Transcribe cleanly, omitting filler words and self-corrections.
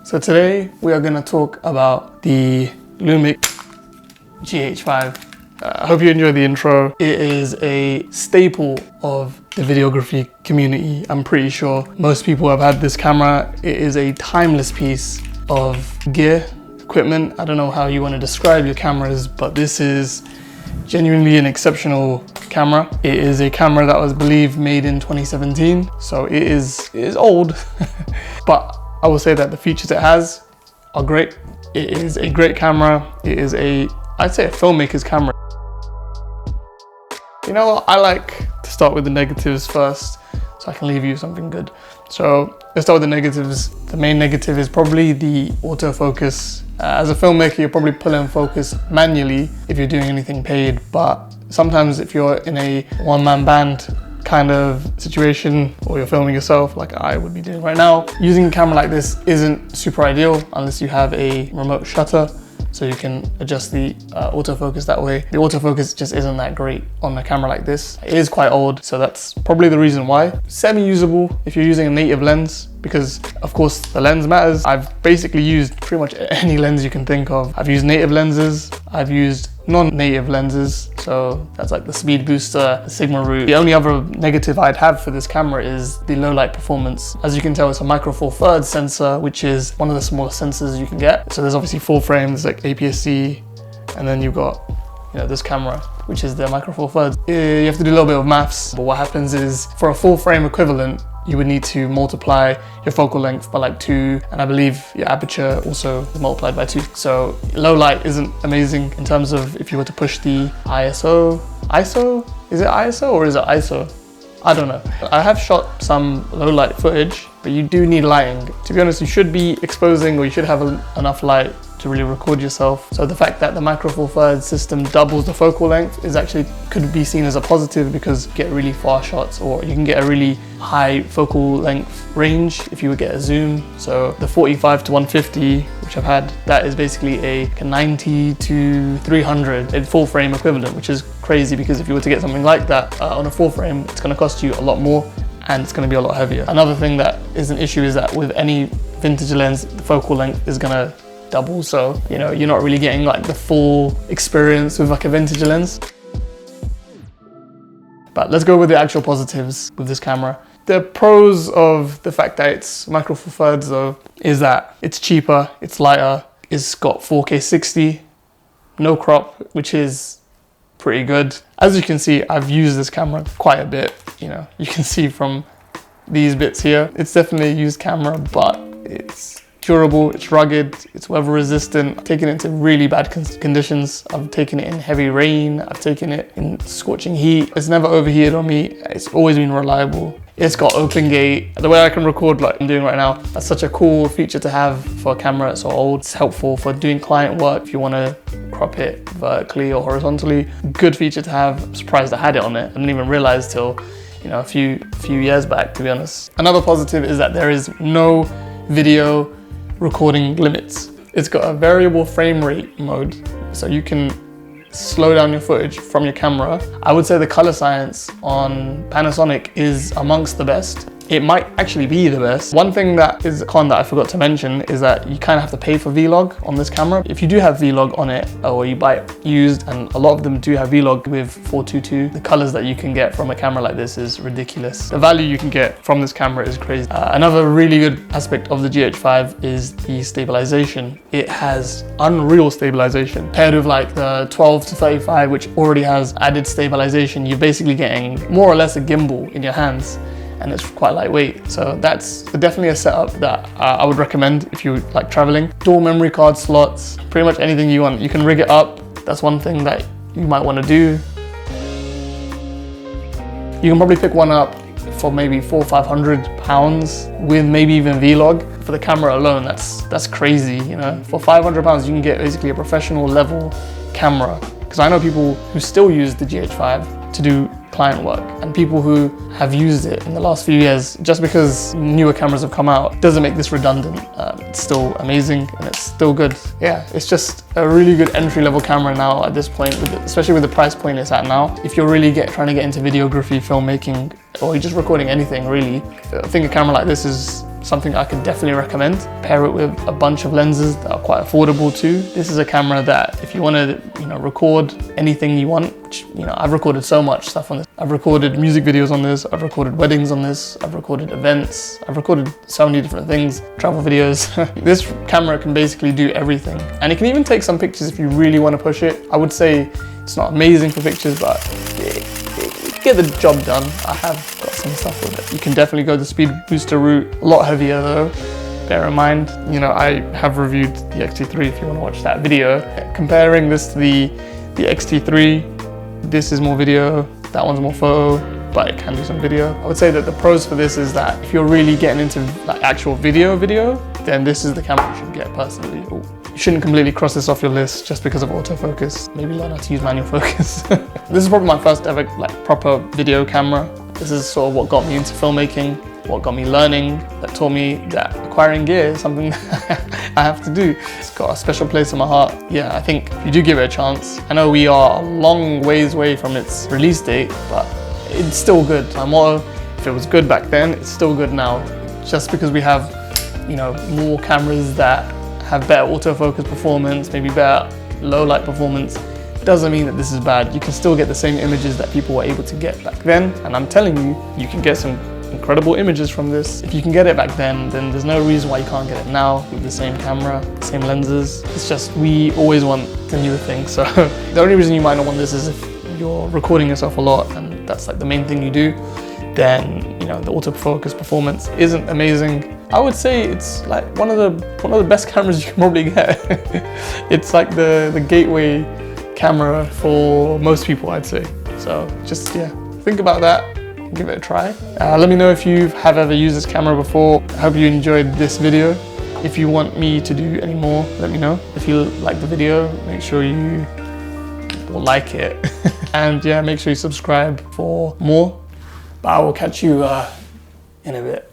So today we are going to talk about the Lumix GH5. I hope you enjoy the intro. It is a staple of the videography community. I'm pretty sure most people have had this camera. It is a timeless piece of gear, equipment. I don't know how you want to describe your cameras, but this is genuinely an exceptional camera. It is a camera that was believed made in 2017, so it is old, but I will say that the features it has are great. It is a great camera. It is I'd say a filmmaker's camera. You know what? I like to start with the negatives first, so I can leave you something good. So let's start with the negatives. The main negative is probably the autofocus. As a filmmaker, you're probably pulling focus manually if you're doing anything paid, but sometimes if you're in a one-man band kind of situation, or you're filming yourself like I would be doing right now, using a camera like this isn't super ideal unless you have a remote shutter, so you can adjust the autofocus that way. The autofocus just isn't that great on a camera like this. It is quite old, so that's probably the reason why. Semi-usable if you're using a native lens, because of course the lens matters. I've basically used pretty much any lens you can think of. I've used native lenses, I've used non-native lenses, so that's like the speed booster, the Sigma root. The only other negative I'd have for this camera is the low light performance. As you can tell, it's a micro four thirds sensor, which is one of the smallest sensors you can get. So there's obviously full frame, there's like APS-C, and then you've got, you know, this camera, which is the micro four thirds. You have to do a little bit of maths, but what happens is for a full frame equivalent, you would need to multiply your focal length by like 2, and I believe your aperture also is multiplied by 2. So low light isn't amazing in terms of if you were to push the ISO? Is it ISO or is it ISO? I don't know. I have shot some low light footage, but you do need lighting. To be honest, you should be exposing, or you should have enough light to really record yourself. So the fact that the micro four thirds system doubles the focal length is actually could be seen as a positive, because you get really far shots, or you can get a really high focal length range if you would get a zoom. So the 45 to 150, which I've had, that is basically a 90 to 300 in full frame equivalent, which is crazy, because if you were to get something like that on a full frame, it's going to cost you a lot more and it's going to be a lot heavier. Another thing that is an issue is that with any vintage lens, the focal length is going to double, so you know, you're not really getting like the full experience with like a vintage lens. But let's go with the actual positives with this camera. The pros of the fact that it's micro four thirds though is that it's cheaper, it's lighter, it's got 4K 60, no crop, which is pretty good. As you can see, I've used this camera quite a bit. You know, you can see from these bits here, it's definitely a used camera, but it's durable, it's rugged, it's weather resistant. I've taken it into really bad conditions. I've taken it in heavy rain, I've taken it in scorching heat. It's never overheated on me. It's always been reliable. It's got open gate. The way I can record like I'm doing right now, that's such a cool feature to have for a camera that's so old. It's helpful for doing client work if you want to crop it vertically or horizontally. Good feature to have. I'm surprised I had it on it. I didn't even realize till, you know, a few years back, to be honest. Another positive is that there is no video recording limits. It's got a variable frame rate mode, so you can slow down your footage from your camera. I would say the color science on Panasonic is amongst the best. It might actually be the best. One thing that is a con that I forgot to mention is that you kind of have to pay for Vlog on this camera. If you do have Vlog on it, or you buy it used, and a lot of them do have Vlog with 422, the colors that you can get from a camera like this is ridiculous. The value you can get from this camera is crazy. Another really good aspect of the GH5 is the stabilization. It has unreal stabilization. Paired with like the 12 to 35, which already has added stabilization, you're basically getting more or less a gimbal in your hands. And it's quite lightweight. So that's definitely a setup that I would recommend if you like traveling. Dual memory card slots, pretty much anything you want. You can rig it up. That's one thing that you might want to do. You can probably pick one up for maybe £400 or £500 with maybe even Vlog. For the camera alone, that's crazy, you know. For £500 you can get basically a professional level camera. Because I know people who still use the GH5 to do client work, and people who have used it in the last few years. Just because newer cameras have come out doesn't make this redundant. It's still amazing and it's still good. Yeah, it's just a really good entry-level camera now at this point, especially with the price point it's at now. If you're really trying to get into videography, filmmaking, or you're just recording anything really, I think a camera like this is something I could definitely recommend. Pair it with a bunch of lenses that are quite affordable too. This is a camera that if you want to, record anything you want, which, I've recorded so much stuff on this. I've recorded music videos on this, I've recorded weddings on this, I've recorded events, I've recorded so many different things, travel videos. This camera can basically do everything. And it can even take some pictures if you really want to push it. I would say it's not amazing for pictures, but it can get the job done. I have got some stuff with it. You can definitely go the speed booster route, a lot heavier though. Bear in mind, I have reviewed the X-T3 if you want to watch that video. Comparing this to the X-T3, this is more video, that one's more photo, but it can do some video. I would say that the pros for this is that if you're really getting into like actual video, then this is the camera you should get personally. Ooh. You shouldn't completely cross this off your list just because of autofocus. Maybe learn how to use manual focus. This is probably my first ever proper video camera. This is sort of what got me into filmmaking, what got me learning, that taught me that acquiring gear is something that I have to do. It's got a special place in my heart. Yeah, I think if you do give it a chance, I know we are a long ways away from its release date, but it's still good. My motto, if it was good back then, it's still good now. Just because we have, more cameras that have better autofocus performance, maybe better low light performance, doesn't mean that this is bad. You can still get the same images that people were able to get back then. And I'm telling you, you can get some incredible images from this. If you can get it back then there's no reason why you can't get it now with the same camera, same lenses. It's just, we always want the newer thing. So the only reason you might not want this is if you're recording yourself a lot and that's like the main thing you do, then the autofocus performance isn't amazing. I would say it's like one of the best cameras you can probably get. It's like the gateway camera for most people, I'd say. So just think about that, give it a try. Let me know if you have ever used this camera before. I hope you enjoyed this video. If you want me to do any more, let me know. If you like the video, make sure you like it. And make sure you subscribe for more. But I will catch you in a bit.